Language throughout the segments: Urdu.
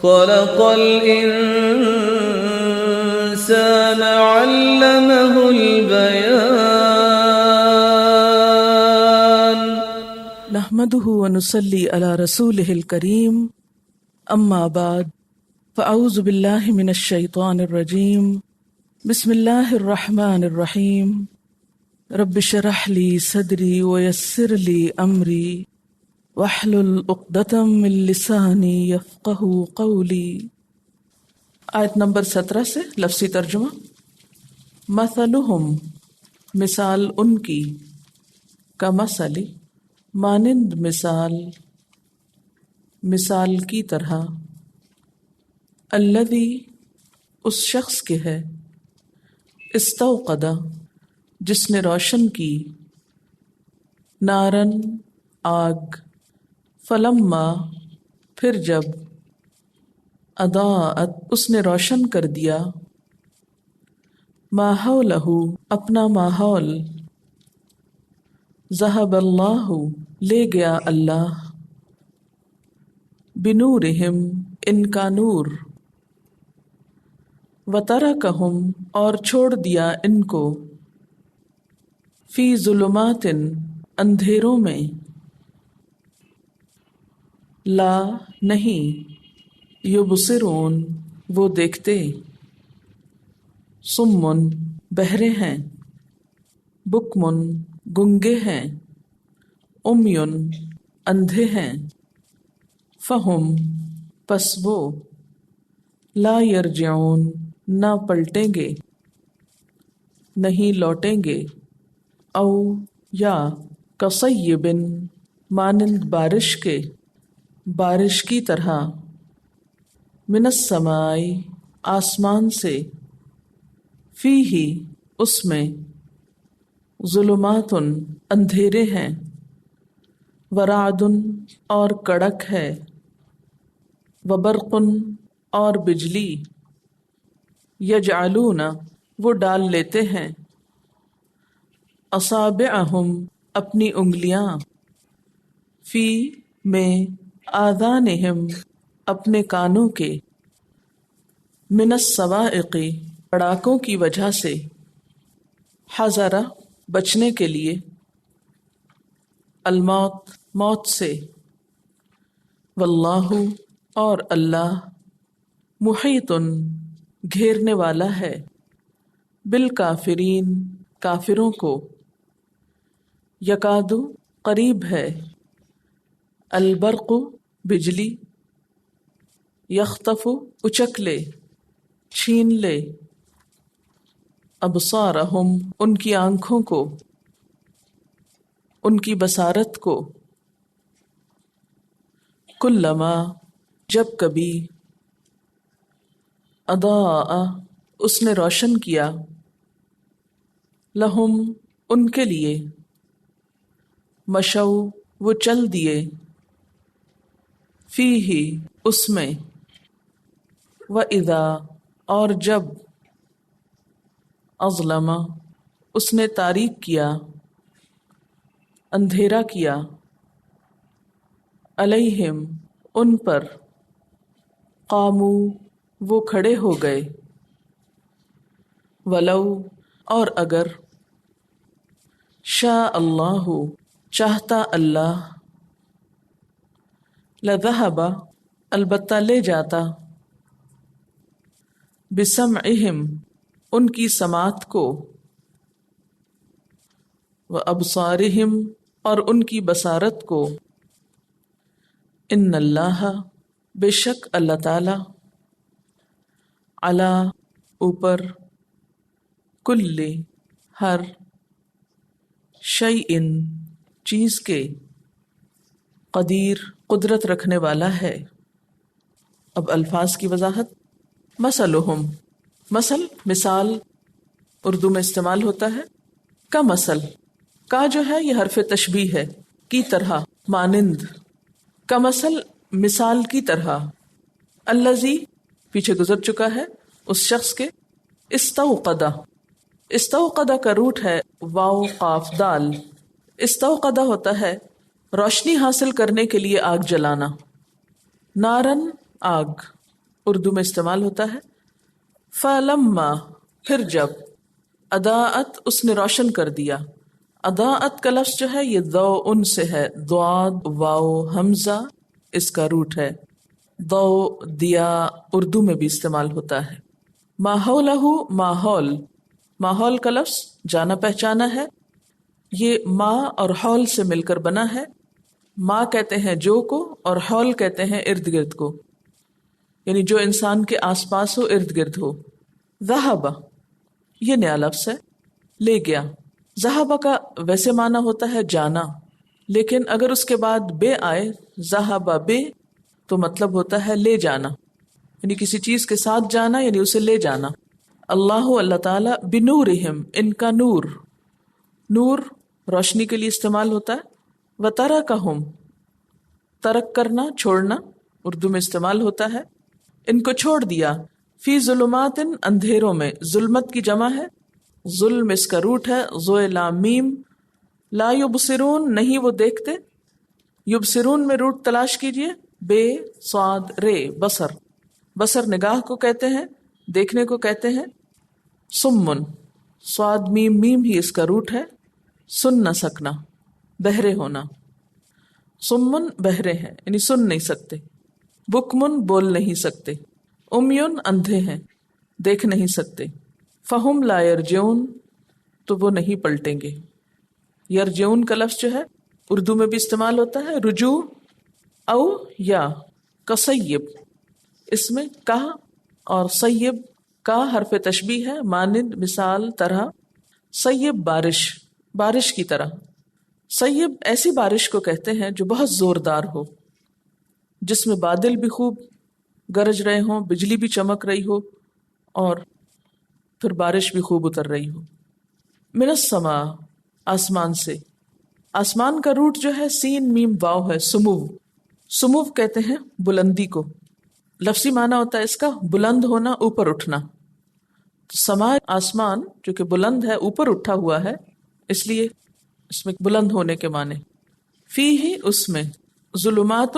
خلق الإنسان علمه البيان نحمده ونصلي على رسوله الكريم اما بعد فاعوذ بالله من الشيطان الرجيم بسم الله الرحمن الرحيم رب اشرح لي صدري ويسر لي امري واحلل عقدة من لساني يفقهوا قولي۔ آیت نمبر 17 سے لفظی ترجمہ۔ مثلہم مثال ان کی، کمثل مانند مثال، مثال کی طرح، الذی اس شخص کے ہے، استوقد جس نے روشن کی، نارن آگ، فلما پھر جب، اضاءت اس نے روشن کر دیا، ما حولہ اپنا ماحول، ذہب اللہ لے گیا اللہ، بنورہم ان کا نور، وترکہم اور چھوڑ دیا ان کو، فی ظلمات اندھیروں میں، لا نہیں، یبصرون وہ دیکھتے، صمٌ بہرے ہیں، بکمٌ گنگے ہیں، عمیٌ اندھے ہیں، فہم پس وہ، لا یرجعون نہ پلٹیں گے، نہیں لوٹیں گے، او یا کصیب مانند بارش کے، بارش کی طرح، من السماء آسمان سے، فیہ اس میں، ظلمات اندھیرے ہیں، ورعد اور کڑک ہے، وبرق اور بجلی، یجعلون وہ ڈال لیتے ہیں، اصابعہم اپنی انگلیاں، فی میں، آذانہم اپنے کانوں کے، من الصواعق پڑاکوں کی وجہ سے، حذر بچنے کے لیے، الموت موت سے، واللہ اور اللہ، محیط گھیرنے والا ہے، بالکافرین کافروں کو، یکاد قریب ہے، البرق بجلی، یخطف اچک لے، چھین لے، ابصارہم ان کی آنکھوں کو، ان کی بصارت کو، کلما جب کبھی، اضاء اس نے روشن کیا، لہم ان کے لیے، مشو وہ چل دیے، فیہ اس میں، وَإِذَا اور جب، اظلم اس نے تاریک کیا، اندھیرا کیا، علیہم ان پر، قاموا وہ کھڑے ہو گئے، ولو اور اگر، شاء اللہ چاہتا اللہ، لذہب البتہ لے جاتا، بسمعہم ان کی سماعت کو، وابصارہم اور ان کی بصارت کو، ان اللہ بے شک اللہ تعالی، علی اوپر، کل ہر، شیء چیز کے، قدیر قدرت رکھنے والا ہے۔ اب الفاظ کی وضاحت۔ مثلہم مثل مثال اردو میں استعمال ہوتا ہے، کا مثل، کا جو ہے یہ حرف تشبیہ ہے، کی طرح مانند، کا مثل مثال کی طرح، الذی پیچھے گزر چکا ہے اس شخص کے، استوقدہ استوقدہ کا روٹ ہے واو قاف دال، استوقدہ ہوتا ہے روشنی حاصل کرنے کے لیے آگ جلانا، نارن آگ، اردو میں استعمال ہوتا ہے. فلما پھر جب، اضاءت اس نے روشن کر دیا. اضاءت کا لفظ جو ہے یہ ضوء سے ہے، ضاد واو حمزہ اس کا روٹ ہے. ضوء دیا اردو میں بھی استعمال ہوتا ہے. ماحولہ ماحول، ماحول کا لفظ جانا پہچانا ہے، یہ ما اور حول سے مل کر بنا ہے. ما کہتے ہیں جو کو اور حول کہتے ہیں ارد گرد کو، یعنی جو انسان کے آس پاس ہو، ارد گرد ہو. ذہب یہ نیا لفظ ہے، لے گیا. ذہب کا ویسے معنی ہوتا ہے جانا، لیکن اگر اس کے بعد بے آئے، ذہب بے، تو مطلب ہوتا ہے لے جانا، یعنی کسی چیز کے ساتھ جانا، یعنی اسے لے جانا. اللہ تعالیٰ بنورہم ان کا نور، نور روشنی کے لیے استعمال ہوتا ہے. وترکہم ترک کرنا چھوڑنا اردو میں استعمال ہوتا ہے. ان کو چھوڑ دیا. فی ظلمات اندھیروں میں، ظلمت کی جمع ہے، ظلم اس کا روٹ ہے، ذو لام میم. لا یبصرون نہیں وہ دیکھتے، یبصرون میں روٹ تلاش کیجئے، بے صاد رے بصر، بصر نگاہ کو کہتے ہیں، دیکھنے کو کہتے ہیں. سمن صاد میم میم ہی اس کا روٹ ہے، سن نہ سکنا بہرے ہونا. سمن بہرے ہیں یعنی سن نہیں سکتے. بکمن بول نہیں سکتے. امیون اندھے ہیں دیکھ نہیں سکتے. فہم لا یرجعون تو وہ نہیں پلٹیں گے. یرجعون کا لفظ جو ہے اردو میں بھی استعمال ہوتا ہے رجوع او یا کسیب، اس میں کا اور سیب کا حرف تشبیہ ہے، مانند مثال طرح. سیب بارش، بارش کی طرح. سیب ایسی بارش کو کہتے ہیں جو بہت زوردار ہو، جس میں بادل بھی خوب گرج رہے ہوں، بجلی بھی چمک رہی ہو اور پھر بارش بھی خوب اتر رہی ہو. من السماء آسمان سے، آسمان کا روٹ جو ہے سین میم واو ہے، سمو. سمو کہتے ہیں بلندی کو، لفظی معنی ہوتا ہے اس کا بلند ہونا، اوپر اٹھنا. سما آسمان جو کہ بلند ہے، اوپر اٹھا ہوا ہے، اس لیے اس میں بلند ہونے کے معنی. فی ہی اس میں، ظلمات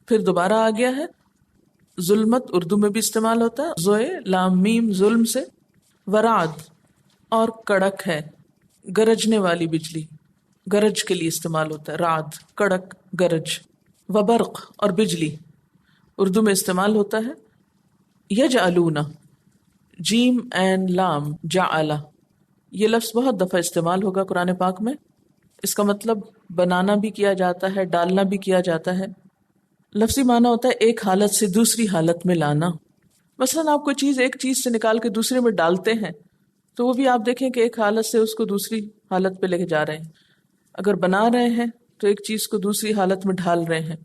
پھر دوبارہ آ گیا ہے. ظلمت اردو میں بھی استعمال ہوتا ہے، زوئے لام میم ظلم سے. ورعد اور کڑک ہے، گرجنے والی بجلی، گرج کے لیے استعمال ہوتا ہے رعد، کڑک گرج. وبرق اور بجلی اردو میں استعمال ہوتا ہے. یجعلون جیم این لام جعل، یہ لفظ بہت دفعہ استعمال ہوگا قرآن پاک میں. اس کا مطلب بنانا بھی کیا جاتا ہے، ڈالنا بھی کیا جاتا ہے. لفظی معنی ہوتا ہے ایک حالت سے دوسری حالت میں لانا. مثلا آپ کوئی چیز ایک چیز سے نکال کے دوسرے میں ڈالتے ہیں تو وہ بھی آپ دیکھیں کہ ایک حالت سے اس کو دوسری حالت پہ لے کے جا رہے ہیں. اگر بنا رہے ہیں تو ایک چیز کو دوسری حالت میں ڈھال رہے ہیں.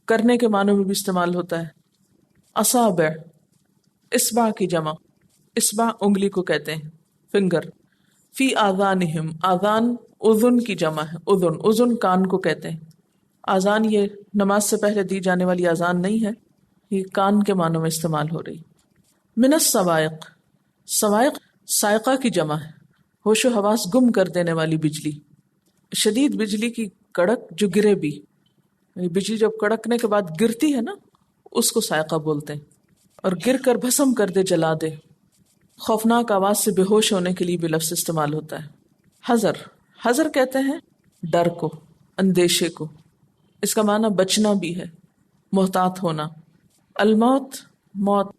کرنے کے معنوں میں بھی استعمال ہوتا ہے. اصابع اصبع کی جمع، اصبع انگلی کو کہتے ہیں، فنگر. فی آذانہم، آذان اذن کی جمع ہے، اذن، اذن کان کو کہتے ہیں. آذان یہ نماز سے پہلے دی جانے والی آذان نہیں ہے، یہ کان کے معنوں میں استعمال ہو رہی. من الصواعق، صواعق صاعقہ کی جمع ہے، ہوش و حواس گم کر دینے والی بجلی. شدید بجلی کی کڑک جو گرے بھی، بجلی جب کڑکنے کے بعد گرتی ہے نا اس کو صاعقہ بولتے ہیں، اور گر کر بھسم کر دے، جلا دے. خوفناک آواز سے بے ہوش ہونے کے لیے بھی لفظ استعمال ہوتا ہے. حذر، حذر کہتے ہیں ڈر کو، اندیشے کو. اس کا معنی بچنا بھی ہے، محتاط ہونا. الموت، موت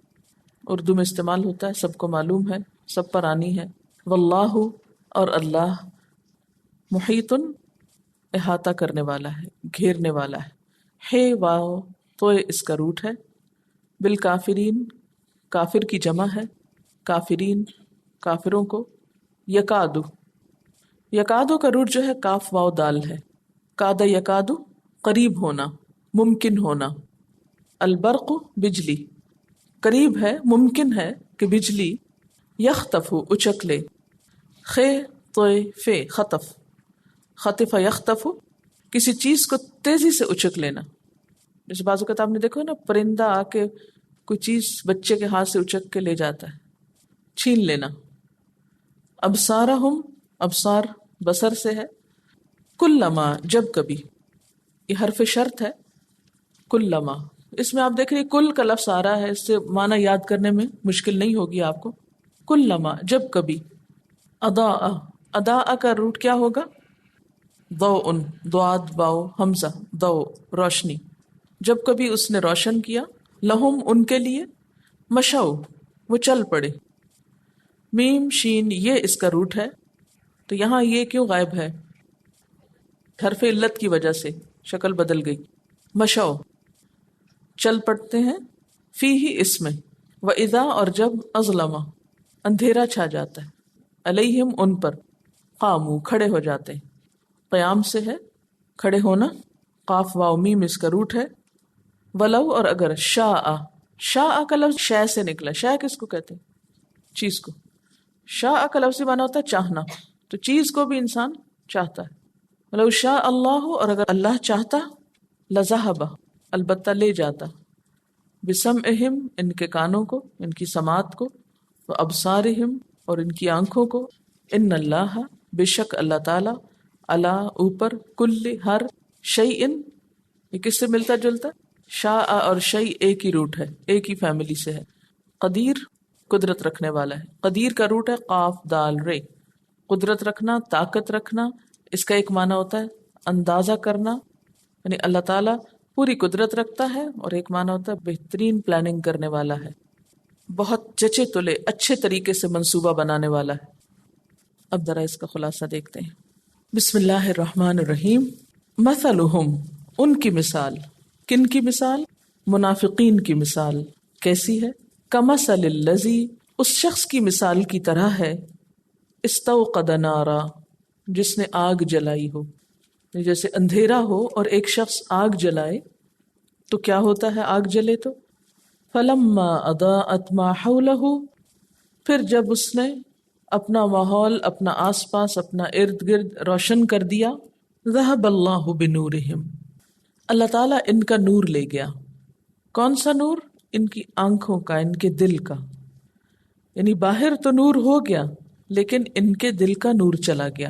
اردو میں استعمال ہوتا ہے، سب کو معلوم ہے، سب پر آنی ہے. واللہ اور اللہ، محیط احاطہ کرنے والا ہے، گھیرنے والا ہے. ہے واو تو اس کا روٹ ہے. بالکافرین کافر کی جمع ہے، کافرین کافروں کو. یکادو، یکادو کا روٹ جو ہے کاف واو دال ہے. کاد یکادو قریب ہونا، ممکن ہونا. البرق بجلی، قریب ہے، ممکن ہے کہ بجلی. یخطف اچک لے. خے طیف خطف، خطف یخطف کسی چیز کو تیزی سے اچک لینا. جیسے بعض اوقات آپ نے دیکھو نا پرندہ آ کے کوئی چیز بچے کے ہاتھ سے اچک کے لے جاتا ہے، چھین لینا. ابصارہم، ابصار بصر سے ہے. کلما جب کبھی، یہ حرف شرط ہے. کلما اس میں آپ دیکھ رہے کل کا لفظ آ رہا ہے، اس سے معنی یاد کرنے میں مشکل نہیں ہوگی آپ کو. کلما جب کبھی، اضاء اضاء کا روٹ کیا ہوگا؟ ضوء، ضاد واو حمزہ، ضوء روشنی. جب کبھی اس نے روشن کیا، لہم ان کے لیے، مشو وہ چل پڑے. میم شین یہ اس کا روٹ ہے، تو یہاں یہ کیوں غائب ہے؟ حرف علت کی وجہ سے شکل بدل گئی. مشو چل پڑتے ہیں، فی ہی اس میں، و اذا اور جب، اظلمہ اندھیرا چھا جاتا ہے، علیہم ان پر، قامو کھڑے ہو جاتے ہیں. قیام سے ہے کھڑے ہونا، قاف واو میم اس کا روٹ ہے. ولو اور اگر، شاء شاء کا لفظ شے سے نکلا. شے کس کو کہتے ہیں؟ چیز کو. شاء کا لفظ مانا ہوتا ہے چاہنا، تو چیز کو بھی انسان چاہتا ہے. ولو شاء اللہ اور اگر اللہ چاہتا، لذہب البتہ لے جاتا، بسمعہم ان کے کانوں کو، ان کی سماعت کو، و ابصارہم اور ان کی آنکھوں کو، ان اللہ بے شک اللہ تعالی، اللہ اوپر، کل ہر، شیئن یہ کس سے ملتا جلتا؟ شاء اور شیء ایک ہی روٹ ہے، ایک ہی فیملی سے ہے. قدیر قدرت رکھنے والا ہے. قدیر کا روٹ ہے قاف دال رے. قدرت رکھنا، طاقت رکھنا، اس کا ایک معنی ہوتا ہے اندازہ کرنا، یعنی اللہ تعالیٰ پوری قدرت رکھتا ہے، اور ایک معنی ہوتا ہے بہترین پلاننگ کرنے والا ہے، بہت جچے تلے اچھے طریقے سے منصوبہ بنانے والا ہے. اب ذرا اس کا خلاصہ دیکھتے ہیں. بسم اللہ الرحمن الرحیم. مثلہم ان کی مثال. کن کی مثال؟ منافقین کی مثال. کیسی ہے؟ کمثل الذی اس شخص کی مثال کی طرح ہے، استوقد نارا جس نے آگ جلائی ہو. جیسے اندھیرا ہو اور ایک شخص آگ جلائے تو کیا ہوتا ہے آگ جلے تو؟ فلما اضاءت ما حولہ پھر جب اس نے اپنا ماحول، اپنا آس پاس، اپنا ارد گرد روشن کر دیا، ذہب اللہ بنورہم اللہ تعالیٰ ان کا نور لے گیا. کون سا نور؟ ان کی آنکھوں کا، ان کے دل کا. یعنی باہر تو نور ہو گیا لیکن ان کے دل کا نور چلا گیا.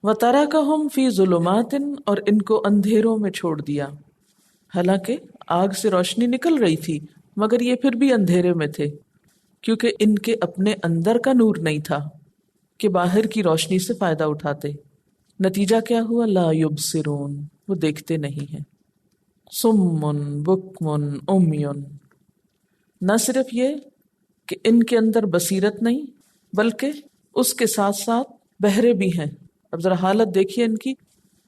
وَتَرَكَهُمْ فِي ظُلُمَاتٍ اور ان کو اندھیروں میں چھوڑ دیا. حالانکہ آگ سے روشنی نکل رہی تھی مگر یہ پھر بھی اندھیرے میں تھے، کیونکہ ان کے اپنے اندر کا نور نہیں تھا کہ باہر کی روشنی سے فائدہ اٹھاتے. نتیجہ کیا ہوا؟ لا یبصرون وہ دیکھتے نہیں ہیں. صم بکم عمی نہ صرف یہ کہ ان کے اندر بصیرت نہیں بلکہ اس کے ساتھ ساتھ بہرے بھی ہیں. اب ذرا حالت دیکھیے ان کی،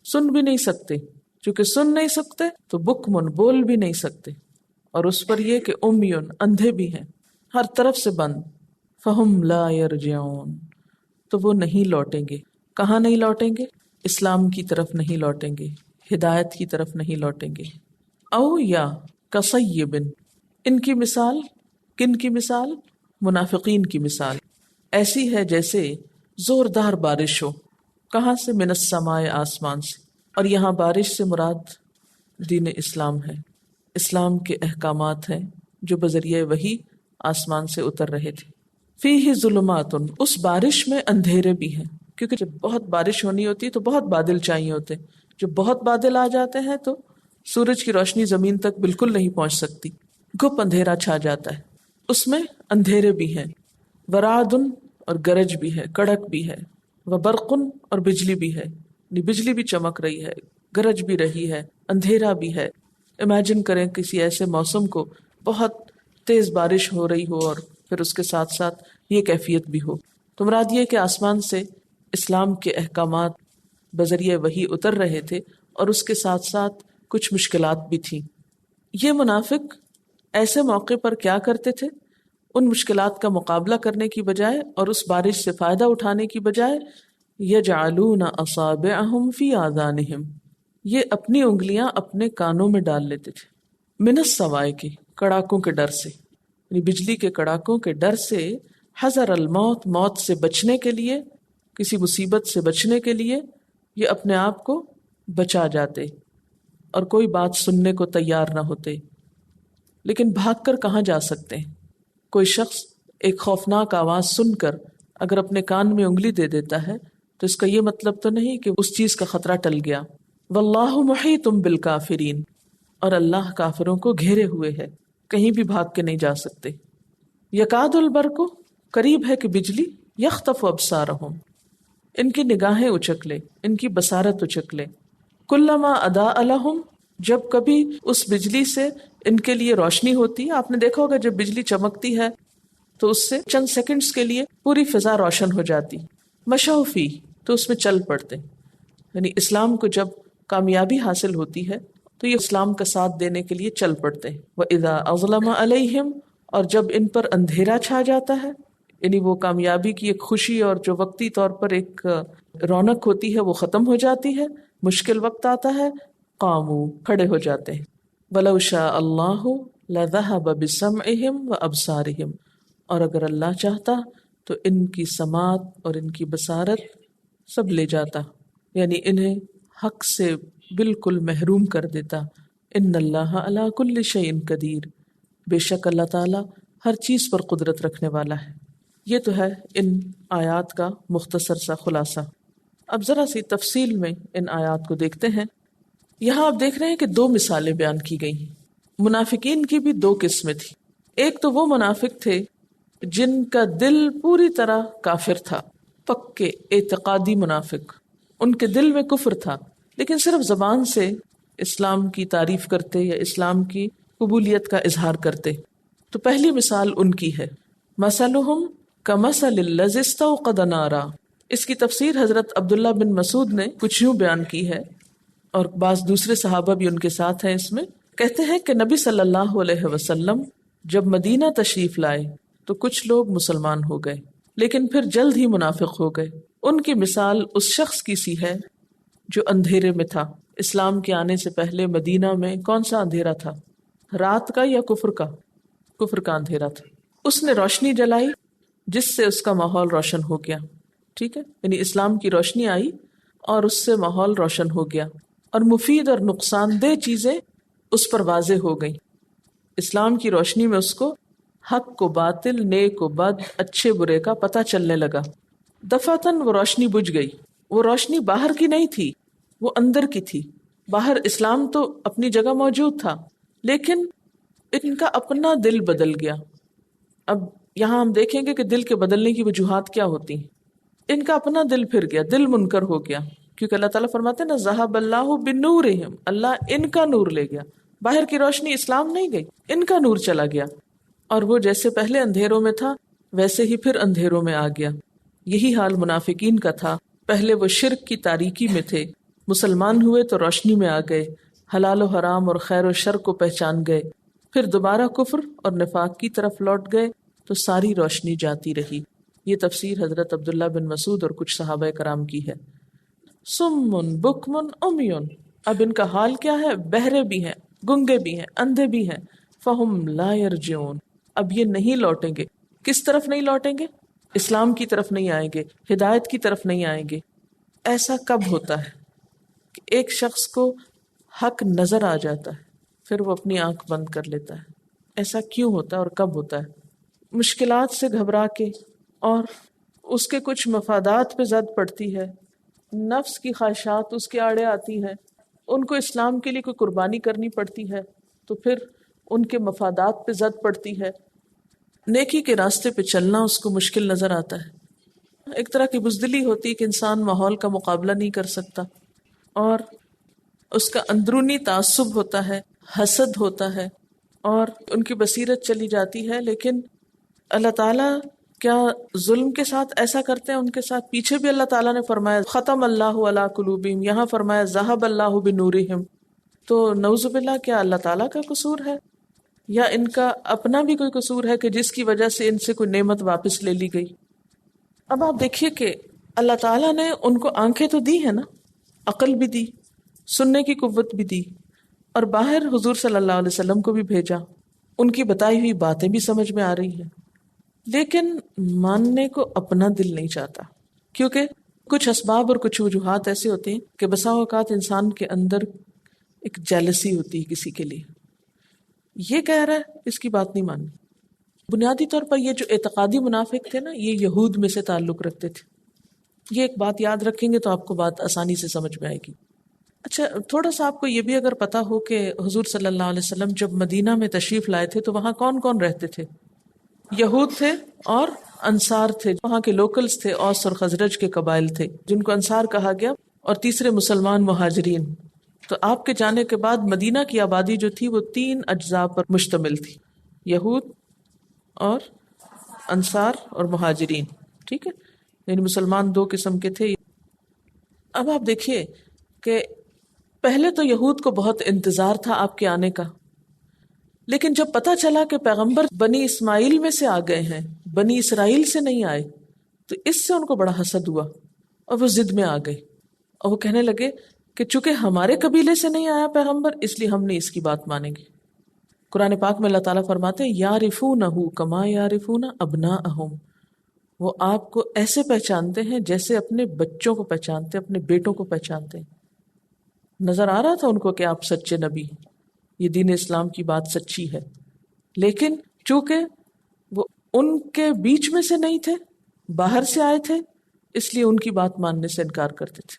سن بھی نہیں سکتے، چونکہ سن نہیں سکتے تو بکمن بول بھی نہیں سکتے، اور اس پر یہ کہ امیون اندھے بھی ہیں، ہر طرف سے بند. فہم لا یرجعون تو وہ نہیں لوٹیں گے. کہاں نہیں لوٹیں گے؟ اسلام کی طرف نہیں لوٹیں گے، ہدایت کی طرف نہیں لوٹیں گے. او یا کصیب ان کی مثال. کن کی مثال؟ منافقین کی مثال. ایسی ہے جیسے زوردار بارش ہو. کہاں سے؟ من السماء آسمان سے. اور یہاں بارش سے مراد دین اسلام ہے، اسلام کے احکامات ہیں جو بذریعہ وحی آسمان سے اتر رہے تھے. فیہ ظلمات اس بارش میں اندھیرے بھی ہیں، کیونکہ جب بہت بارش ہونی ہوتی ہے تو بہت بادل چاہیے ہوتے ہیں. جب بہت بادل آ جاتے ہیں تو سورج کی روشنی زمین تک بالکل نہیں پہنچ سکتی، گھپ اندھیرا چھا جاتا ہے. اس میں اندھیرے بھی ہیں. ورعدن اور گرج بھی ہے، کڑک بھی ہے. وبرقن اور بجلی بھی ہے، بجلی بھی چمک رہی ہے، گرج بھی رہی ہے، اندھیرا بھی ہے. امیجن کریں کسی ایسے موسم کو، بہت تیز بارش ہو رہی ہو اور پھر اس کے ساتھ ساتھ یہ کیفیت بھی ہو. تو مراد یہ کہ آسمان سے اسلام کے احکامات بذریعہ وحی اتر رہے تھے اور اس کے ساتھ ساتھ کچھ مشکلات بھی تھیں. یہ منافق ایسے موقع پر کیا کرتے تھے؟ ان مشکلات کا مقابلہ کرنے کی بجائے اور اس بارش سے فائدہ اٹھانے کی بجائے یجعلون اصابعہم فی آذانہم یہ اپنی انگلیاں اپنے کانوں میں ڈال لیتے تھے. من الصواعق کے کڑاکوں کے ڈر سے، یعنی بجلی کے کڑاکوں کے ڈر سے، حذر الموت موت سے بچنے کے لیے، کسی مصیبت سے بچنے کے لیے یہ اپنے آپ کو بچا جاتے اور کوئی بات سننے کو تیار نہ ہوتے. لیکن بھاگ کر کہاں جا سکتے ہیں؟ کوئی شخص ایک خوفناک آواز سن کر اگر اپنے کان میں انگلی دے دیتا ہے تو اس کا یہ مطلب تو نہیں کہ اس چیز کا خطرہ ٹل گیا. واللہ محیط بالکافرین اور اللہ کافروں کو گھیرے ہوئے ہے، کہیں بھی بھاگ کے نہیں جا سکتے۔ یکاد البرق، قریب ہے کہ بجلی، یخطف ابصارہم، ان کی نگاہیں اچک لے، ان کی بصارت اچک لے۔ کلما اضاء لہم، جب کبھی اس بجلی سے ان کے لیے روشنی ہوتی ہے، آپ نے دیکھا ہوگا جب بجلی چمکتی ہے تو اس سے چند سیکنڈز کے لیے پوری فضا روشن ہو جاتی، مشوا فی، تو اس میں چل پڑتے۔ یعنی اسلام کو جب کامیابی حاصل ہوتی ہے تو یہ اسلام کا ساتھ دینے کے لیے چل پڑتے ہیں۔ وَإِذَا أَظْلَمَ عَلَيْهِمْ، اور جب ان پر اندھیرا چھا جاتا ہے، یعنی وہ کامیابی کی ایک خوشی اور جو وقتی طور پر ایک رونق ہوتی ہے وہ ختم ہو جاتی ہے، مشکل وقت آتا ہے، قاموا، کھڑے ہو جاتے ہیں۔ وَلَوْ شَاءَ اللَّهُ لَذَهَبَ بِسَمْعِهِمْ وَأَبْصَارِهِمْ، اور اگر اللہ چاہتا تو ان کی سماعت اور ان کی بصارت سب لے جاتا، یعنی انہیں حق سے بالکل محروم کر دیتا۔ ان اللہ علی کل شیء قدیر، بے شک اللہ تعالی ہر چیز پر قدرت رکھنے والا ہے۔ یہ تو ہے ان آیات کا مختصر سا خلاصہ۔ اب ذرا سی تفصیل میں ان آیات کو دیکھتے ہیں۔ یہاں آپ دیکھ رہے ہیں کہ دو مثالیں بیان کی گئی ہیں۔ منافقین کی بھی دو قسمیں تھیں۔ ایک تو وہ منافق تھے جن کا دل پوری طرح کافر تھا، پکے اعتقادی منافق، ان کے دل میں کفر تھا، لیکن صرف زبان سے اسلام کی تعریف کرتے یا اسلام کی قبولیت کا اظہار کرتے۔ تو پہلی مثال ان کی ہے، مثلہم کمثل الذی استوقد نارا۔ اس کی تفسیر حضرت عبداللہ بن مسعود نے کچھ یوں بیان کی ہے، اور بعض دوسرے صحابہ بھی ان کے ساتھ ہیں اس میں۔ کہتے ہیں کہ نبی صلی اللہ علیہ وسلم جب مدینہ تشریف لائے تو کچھ لوگ مسلمان ہو گئے، لیکن پھر جلد ہی منافق ہو گئے۔ ان کی مثال اس شخص کی سی ہے جو اندھیرے میں تھا۔ اسلام کے آنے سے پہلے مدینہ میں کون سا اندھیرا تھا؟ رات کا یا کفر کا؟ کفر کا اندھیرا تھا۔ اس نے روشنی جلائی جس سے اس کا ماحول روشن ہو گیا، ٹھیک ہے، یعنی اسلام کی روشنی آئی اور اس سے ماحول روشن ہو گیا، اور مفید اور نقصان دہ چیزیں اس پر واضح ہو گئیں۔ اسلام کی روشنی میں اس کو حق کو باطل، نیک و بد، اچھے برے کا پتہ چلنے لگا۔ دفعتاً وہ روشنی بجھ گئی۔ وہ روشنی باہر کی نہیں تھی، وہ اندر کی تھی۔ باہر اسلام تو اپنی جگہ موجود تھا، لیکن ان کا اپنا دل بدل گیا۔ اب یہاں ہم دیکھیں گے کہ دل کے بدلنے کی وجوہات کیا ہوتی ہیں۔ ان کا اپنا دل پھر گیا، دل منکر ہو گیا، کیونکہ اللہ تعالیٰ فرماتے ہیں نا، ذہب اللہ بنورہم، اللہ ان کا نور لے گیا۔ باہر کی روشنی اسلام نہیں گئی، ان کا نور چلا گیا، اور وہ جیسے پہلے اندھیروں میں تھا ویسے ہی پھر اندھیروں میں آ گیا۔ یہی حال منافقین کا تھا۔ پہلے وہ شرک کی تاریکی میں تھے، مسلمان ہوئے تو روشنی میں آ گئے، حلال و حرام اور خیر و شر کو پہچان گئے، پھر دوبارہ کفر اور نفاق کی طرف لوٹ گئے تو ساری روشنی جاتی رہی۔ یہ تفسیر حضرت عبداللہ بن مسعود اور کچھ صحابہ کرام کی ہے۔ سمن بکمن امیون، اب ان کا حال کیا ہے؟ بہرے بھی ہیں، گنگے بھی ہیں، اندھے بھی ہیں۔ فہم لا یرجعون، اب یہ نہیں لوٹیں گے۔ کس طرف نہیں لوٹیں گے؟ اسلام کی طرف نہیں آئیں گے، ہدایت کی طرف نہیں آئیں گے۔ ایسا کب ہوتا ہے کہ ایک شخص کو حق نظر آ جاتا ہے پھر وہ اپنی آنکھ بند کر لیتا ہے؟ ایسا کیوں ہوتا ہے اور کب ہوتا ہے؟ مشکلات سے گھبرا کے، اور اس کے کچھ مفادات پہ زد پڑتی ہے، نفس کی خواہشات اس کے آڑے آتی ہیں، ان کو اسلام کے لیے کوئی قربانی کرنی پڑتی ہے تو پھر ان کے مفادات پہ زد پڑتی ہے، نیکی کے راستے پہ چلنا اس کو مشکل نظر آتا ہے۔ ایک طرح کی بزدلی ہوتی ہے کہ انسان ماحول کا مقابلہ نہیں کر سکتا، اور اس کا اندرونی تعصب ہوتا ہے، حسد ہوتا ہے، اور ان کی بصیرت چلی جاتی ہے۔ لیکن اللہ تعالیٰ کیا ظلم کے ساتھ ایسا کرتے ہیں؟ ان کے ساتھ پیچھے بھی اللہ تعالیٰ نے فرمایا ختم اللہ علی قلوبہم، یہاں فرمایا ذہب اللہ بنورہم۔ تو نعوذ باللہ، کیا اللہ تعالیٰ کا قصور ہے یا ان کا اپنا بھی کوئی قصور ہے کہ جس کی وجہ سے ان سے کوئی نعمت واپس لے لی گئی؟ اب آپ دیکھیے کہ اللہ تعالیٰ نے ان کو آنکھیں تو دی ہیں نا، عقل بھی دی، سننے کی قوت بھی دی، اور باہر حضور صلی اللہ علیہ وسلم کو بھی بھیجا، ان کی بتائی ہوئی باتیں بھی سمجھ میں آ رہی ہیں، لیکن ماننے کو اپنا دل نہیں چاہتا، کیونکہ کچھ اسباب اور کچھ وجوہات ایسے ہوتے ہیں کہ بسا اوقات انسان کے اندر ایک جیلسی ہوتی ہے کسی کے لیے، یہ کہہ رہا ہے اس کی بات نہیں ماننی۔ بنیادی طور پر یہ جو اعتقادی منافق تھے نا، یہ یہود میں سے تعلق رکھتے تھے۔ یہ ایک بات یاد رکھیں گے تو آپ کو بات آسانی سے سمجھ میں آئے گی۔ اچھا تھوڑا سا آپ کو یہ بھی اگر پتا ہو کہ حضور صلی اللہ علیہ وسلم جب مدینہ میں تشریف لائے تھے تو وہاں کون کون رہتے تھے؟ یہود تھے اور انصار تھے، وہاں کے لوکلز تھے، اوس اور خزرج کے قبائل تھے جن کو انصار کہا گیا، اور تیسرے مسلمان مہاجرین۔ تو آپ کے جانے کے بعد مدینہ کی آبادی جو تھی وہ 3 اجزاء پر مشتمل تھی، یہود اور انصار اور مہاجرین، ٹھیک ہے، یعنی مسلمان 2 قسم کے تھے۔ اب آپ دیکھیے کہ پہلے تو یہود کو بہت انتظار تھا آپ کے آنے کا، لیکن جب پتا چلا کہ پیغمبر بنی اسماعیل میں سے آ گئے ہیں، بنی اسرائیل سے نہیں آئے، تو اس سے ان کو بڑا حسد ہوا اور وہ ضد میں آ گئے، اور وہ کہنے لگے کہ چونکہ ہمارے قبیلے سے نہیں آیا پیغمبر اس لیے ہم نہیں اس کی بات مانیں گے۔ قرآن پاک میں اللہ تعالیٰ فرماتے ہیں یعرفونہ کما یعرفون ابناءہم، وہ آپ کو ایسے پہچانتے ہیں جیسے اپنے بچوں کو پہچانتے، اپنے بیٹوں کو پہچانتے ہیں۔ نظر آ رہا تھا ان کو کہ آپ سچے نبی، یہ دین اسلام کی بات سچی ہے، لیکن چونکہ وہ ان کے بیچ میں سے نہیں تھے، باہر سے آئے تھے، اس لیے ان کی بات ماننے سے انکار کرتے تھے۔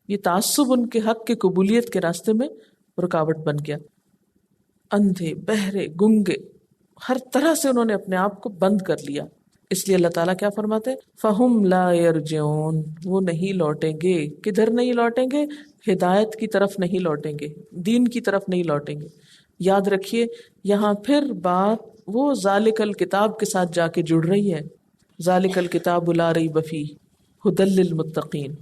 یہ تعصب ان کے حق کی قبولیت کے راستے میں رکاوٹ بن گیا۔ اندھے، بہرے، گنگے، ہر طرح سے انہوں نے اپنے آپ کو بند کر لیا، اس لیے اللہ تعالیٰ کیا فرماتے فَهُمْ لَا يَرْجِعُونَ، وہ نہیں لوٹیں گے۔ کدھر نہیں لوٹیں گے؟ ہدایت کی طرف نہیں لوٹیں گے، دین کی طرف نہیں لوٹیں گے۔ یاد رکھیے یہاں پھر بات وہ ذالک الکتاب کے ساتھ جا کے جڑ رہی ہے، ذالک الکتاب لا ریب فیہ ھدی للمتقین۔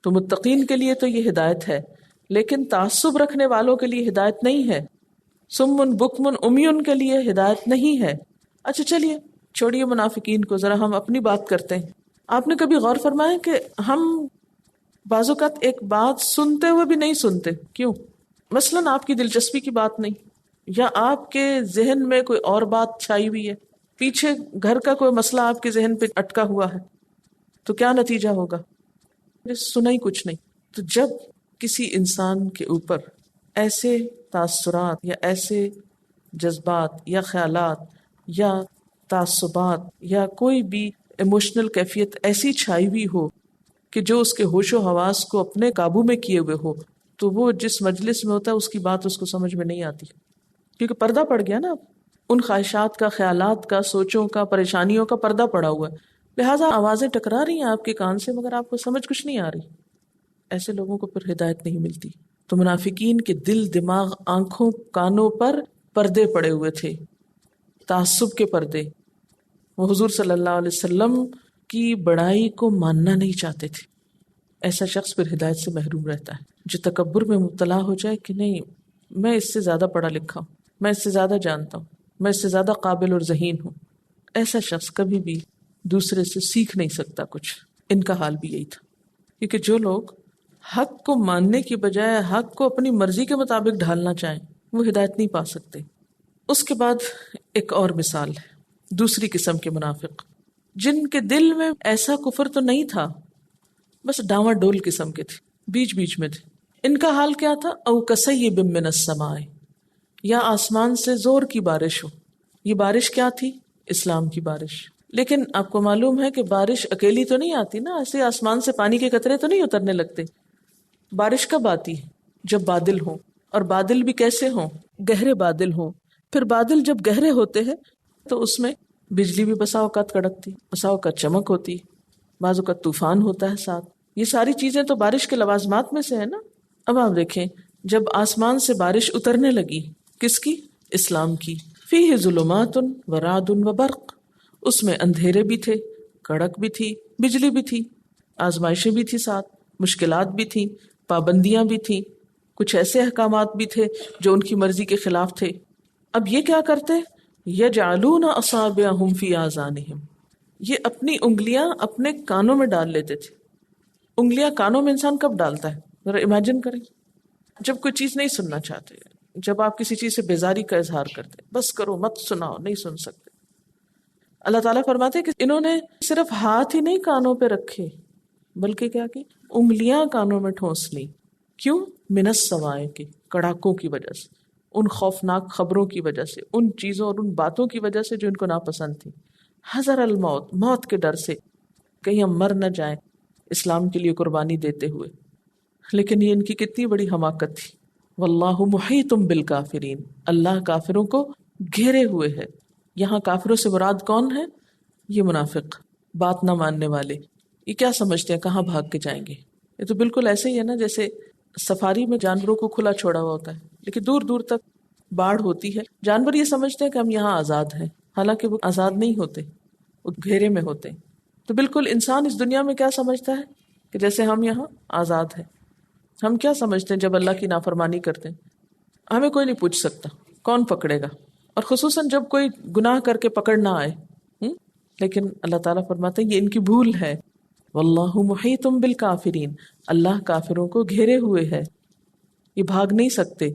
تو متقین کے لیے تو یہ ہدایت ہے، لیکن تعصب رکھنے والوں کے لیے ہدایت نہیں ہے، سمن بکمن امیون کے لیے ہدایت نہیں ہے۔ اچھا چلیے چھوڑیے منافقین کو، ذرا ہم اپنی بات کرتے ہیں۔ آپ نے کبھی غور فرمایا کہ ہم بعض اوقات ایک بات سنتے ہوئے بھی نہیں سنتے؟ کیوں؟ مثلاً آپ کی دلچسپی کی بات نہیں، یا آپ کے ذہن میں کوئی اور بات چھائی ہوئی ہے، پیچھے گھر کا کوئی مسئلہ آپ کے ذہن پہ اٹکا ہوا ہے، تو کیا نتیجہ ہوگا؟ سنا ہی کچھ نہیں۔ تو جب کسی انسان کے اوپر ایسے تاثرات یا ایسے جذبات یا خیالات یا تعصبات یا کوئی بھی ایموشنل کیفیت ایسی چھائی ہوئی ہو کہ جو اس کے ہوش و حواس کو اپنے قابو میں کیے ہوئے ہو، تو وہ جس مجلس میں ہوتا ہے اس کی بات اس کو سمجھ میں نہیں آتی، کیونکہ پردہ پڑ گیا نا، ان خواہشات کا، خیالات کا، سوچوں کا، پریشانیوں کا پردہ پڑا ہوا ہے، لہٰذا آوازیں ٹکرا رہی ہیں آپ کے کان سے مگر آپ کو سمجھ کچھ نہیں آ رہی۔ ایسے لوگوں کو پھر ہدایت نہیں ملتی۔ تو منافقین کے دل، دماغ، آنکھوں، کانوں پر پردے پڑے ہوئے تھے، تعصب کے پردے۔ وہ حضور صلی اللہ علیہ وسلم کی بڑائی کو ماننا نہیں چاہتے تھے۔ ایسا شخص پھر ہدایت سے محروم رہتا ہے۔ جو تکبر میں مبتلا ہو جائے کہ نہیں میں اس سے زیادہ پڑھا لکھا ہوں، میں اس سے زیادہ جانتا ہوں، میں اس سے زیادہ قابل اور ذہین ہوں، ایسا شخص کبھی بھی دوسرے سے سیکھ نہیں سکتا کچھ۔ ان کا حال بھی یہی تھا، کیونکہ جو لوگ حق کو ماننے کی بجائے حق کو اپنی مرضی کے مطابق ڈھالنا چاہیں وہ ہدایت نہیں پا سکتے۔ اس کے بعد ایک اور مثال ہے دوسری قسم کے منافق، جن کے دل میں ایسا کفر تو نہیں تھا، بس ڈاواں ڈول قسم کے تھے، بیچ بیچ میں تھے۔ ان کا حال کیا تھا؟ او کصیب من السماء، یا آسمان سے زور کی بارش ہو۔ یہ بارش کیا تھی؟ اسلام کی بارش۔ لیکن آپ کو معلوم ہے کہ بارش اکیلی تو نہیں آتی نا، ایسے آسمان سے پانی کے قطرے تو نہیں اترنے لگتے۔ بارش کب آتی ہے؟ جب بادل ہوں، اور بادل بھی کیسے ہوں؟ گہرے بادل ہوں۔ پھر بادل جب گہرے ہوتے ہیں تو اس میں بجلی بھی بسا اوقات کڑکتی، بسا اوقات چمک ہوتی، بعض اوقات طوفان ہوتا ہے ساتھ۔ یہ ساری چیزیں تو بارش کے لوازمات میں سے ہے نا۔ اب آپ دیکھیں جب آسمان سے بارش اترنے لگی، کس کی؟ اسلام کی۔ فیہ ظلمات و رعد و برق، اس میں اندھیرے بھی تھے، کڑک بھی تھی، بجلی بھی تھی، آزمائشیں بھی تھی، ساتھ مشکلات بھی تھیں، پابندیاں بھی تھیں، کچھ ایسے احکامات بھی تھے جو ان کی مرضی کے خلاف تھے۔ اب یہ کیا کرتے؟ یجعلون اصابعہم فی آذانہم، یہ اپنی انگلیاں اپنے کانوں میں ڈال لیتے تھے۔ انگلیاں کانوں میں انسان کب ڈالتا ہے؟ ذرا امیجن کریں، جب کوئی چیز نہیں سننا چاہتے، جب آپ کسی چیز سے بیزاری کا اظہار کرتے، بس کرو مت سناؤ، نہیں سن سکتے۔ اللہ تعالیٰ فرماتے ہیں کہ انہوں نے صرف ہاتھ ہی نہیں کانوں پہ رکھے، بلکہ کیا کی؟ انگلیاں کانوں میں ٹھونس لی۔ کیوں؟ من السماء کے کڑاکوں کی وجہ سے، ان خوفناک خبروں کی وجہ سے، ان چیزوں اور ان باتوں کی وجہ سے جو ان کو ناپسند تھی۔ حذر الموت، موت کے ڈر سے، کہیں ہم مر نہ جائیں اسلام کے لیے قربانی دیتے ہوئے۔ لیکن یہ ان کی کتنی بڑی حماقت تھی. واللہ محیط بالکافرین، اللہ کافروں کو گھیرے ہوئے ہے. یہاں کافروں سے مراد کون ہے؟ یہ منافق، بات نہ ماننے والے. یہ کیا سمجھتے ہیں کہاں بھاگ کے جائیں گے؟ یہ تو بالکل ایسے ہی ہے نا جیسے سفاری میں جانوروں کو کھلا چھوڑا ہوا ہوتا ہے لیکن دور دور تک باڑ ہوتی ہے. جانور یہ سمجھتے ہیں کہ ہم یہاں آزاد ہیں، حالانکہ وہ آزاد نہیں ہوتے، وہ گھیرے میں ہوتے. تو بالکل انسان اس دنیا میں کیا سمجھتا ہے کہ جیسے ہم یہاں آزاد ہیں. ہم کیا سمجھتے ہیں جب اللہ کی نافرمانی کرتے ہیں ہمیں کوئی نہیں پوچھ سکتا، کون پکڑے گا؟ اور خصوصاً جب کوئی گناہ کر کے پکڑ نہ آئے. لیکن اللہ تعالیٰ فرماتے ہیں یہ ان کی بھول ہے. واللہ محیط بالکافرین، اللہ کافروں کو گھیرے ہوئے ہے، یہ بھاگ نہیں سکتے.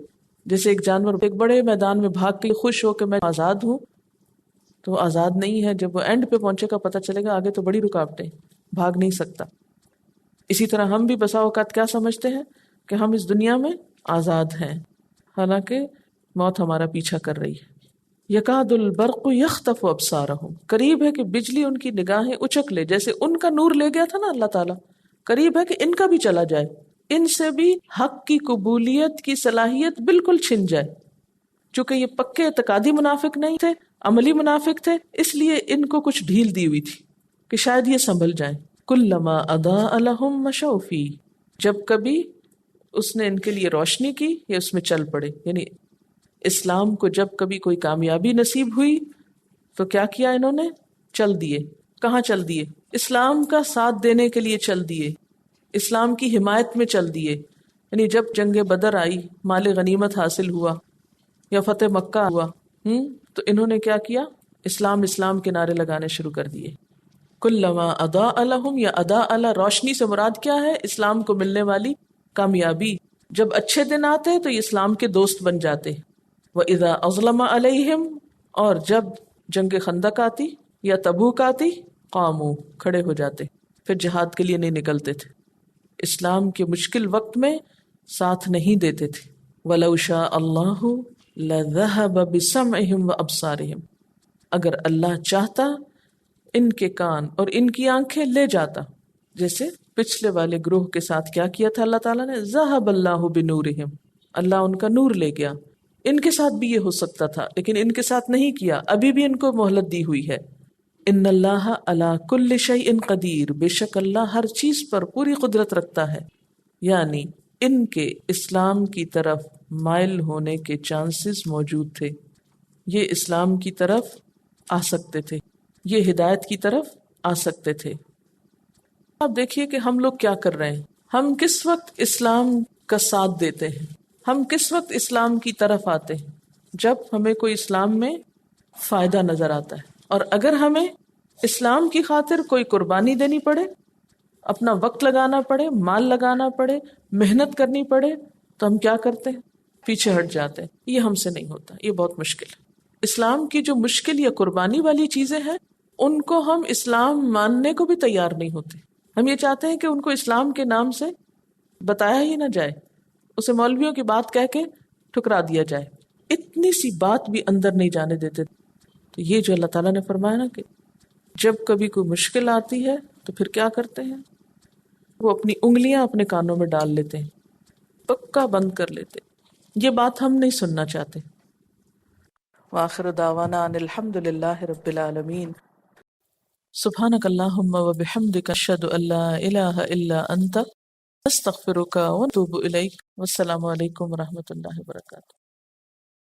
جیسے ایک جانور ایک بڑے میدان میں بھاگ کے خوش ہو کہ میں آزاد ہوں، تو وہ آزاد نہیں ہے. جب وہ اینڈ پہ پہنچے گا پتہ چلے گا آگے تو بڑی رکاوٹیں، بھاگ نہیں سکتا. اسی طرح ہم بھی بسا اوقات کیا سمجھتے ہیں کہ ہم اس دنیا میں آزاد ہیں، حالانکہ موت ہمارا پیچھا کر رہی ہے. یکاد البرق یخطف ابصارہم، قریب ہے کہ بجلی ان کی نگاہیں اچک لے. جیسے ان کا نور لے گیا تھا نا اللہ تعالیٰ، قریب ہے کہ ان کا بھی چلا جائے، ان سے بھی حق کی قبولیت کی صلاحیت بالکل چھن جائے. چونکہ یہ پکے اعتقادی منافق نہیں تھے، عملی منافق تھے، اس لیے ان کو کچھ ڈھیل دی ہوئی تھی کہ شاید یہ سنبھل جائیں. کلما اضاء لهم مشوا فیہ، جب کبھی اس نے ان کے لیے روشنی کی یا اس میں چل پڑے. یعنی اسلام کو جب کبھی کوئی کامیابی نصیب ہوئی تو کیا کیا انہوں نے؟ چل دیے. کہاں چل دیے؟ اسلام کا ساتھ دینے کے لیے چل دیے، اسلام کی حمایت میں چل دیے. یعنی جب جنگ بدر آئی، مال غنیمت حاصل ہوا یا فتح مکہ ہوا، تو انہوں نے کیا کیا؟ اسلام اسلام کے نعرے لگانے شروع کر دیے. کلما اضاء لهم، یا اضاء، روشنی سے مراد کیا ہے؟ اسلام کو ملنے والی کامیابی. جب اچھے دن آتے تو یہ اسلام کے دوست بن جاتے. وَإِذَا أَظْلَمَ عَلَيْهِمْ، اور جب جنگ خندق آتی یا تبوک آتی، قاموا، کھڑے ہو جاتے، پھر جہاد کے لیے نہیں نکلتے تھے. اسلام کے مشکل وقت میں ساتھ نہیں دیتے تھے. وَلَوْ شَاءَ اللَّهُ لَذَهَبَ بِسَمْعِهِمْ وَأَبْصَارِهِمْ، اگر اللہ چاہتا ان کے کان اور ان کی آنکھیں لے جاتا. جیسے پچھلے والے گروہ کے ساتھ کیا کیا تھا اللہ تعالیٰ نے؟ ذَهَبَ اللَّهُ بِنُورِهِمْ، اللہ ان کا نور لے گیا. ان کے ساتھ بھی یہ ہو سکتا تھا لیکن ان کے ساتھ نہیں کیا، ابھی بھی ان کو مہلت دی ہوئی ہے. ان اللہ علی کل شیء قدیر، بے شک اللہ ہر چیز پر پوری قدرت رکھتا ہے. یعنی ان کے اسلام کی طرف مائل ہونے کے چانسز موجود تھے، یہ اسلام کی طرف آ سکتے تھے، یہ ہدایت کی طرف آ سکتے تھے. اب دیکھیے کہ ہم لوگ کیا کر رہے ہیں. ہم کس وقت اسلام کا ساتھ دیتے ہیں، ہم کس وقت اسلام کی طرف آتے ہیں؟ جب ہمیں کوئی اسلام میں فائدہ نظر آتا ہے. اور اگر ہمیں اسلام کی خاطر کوئی قربانی دینی پڑے، اپنا وقت لگانا پڑے، مال لگانا پڑے، محنت کرنی پڑے، تو ہم کیا کرتے ہیں؟ پیچھے ہٹ جاتے ہیں. یہ ہم سے نہیں ہوتا، یہ بہت مشکل ہے. اسلام کی جو مشکل یا قربانی والی چیزیں ہیں ان کو ہم اسلام ماننے کو بھی تیار نہیں ہوتے. ہم یہ چاہتے ہیں کہ ان کو اسلام کے نام سے بتایا ہی نہ جائے، اسے مولویوں کی بات کہہ کے ٹھکرا دیا جائے. اتنی سی بات بھی اندر نہیں جانے دیتے. تو یہ جو اللہ تعالیٰ نے فرمایا نا کہ جب کبھی کوئی مشکل آتی ہے تو پھر کیا کرتے ہیں؟ وہ اپنی انگلیاں اپنے کانوں میں ڈال لیتے ہیں، پکا بند کر لیتے. یہ بات ہم نہیں سننا چاہتے. وآخر دعوانا ان الحمد للہ رب العالمین. سبحانک اللہم وبحمدک، اشہد ان لا الہ الا انت، استغفرک واتوب الیک. والسلام علیکم ورحمۃ اللہ وبرکاتہ.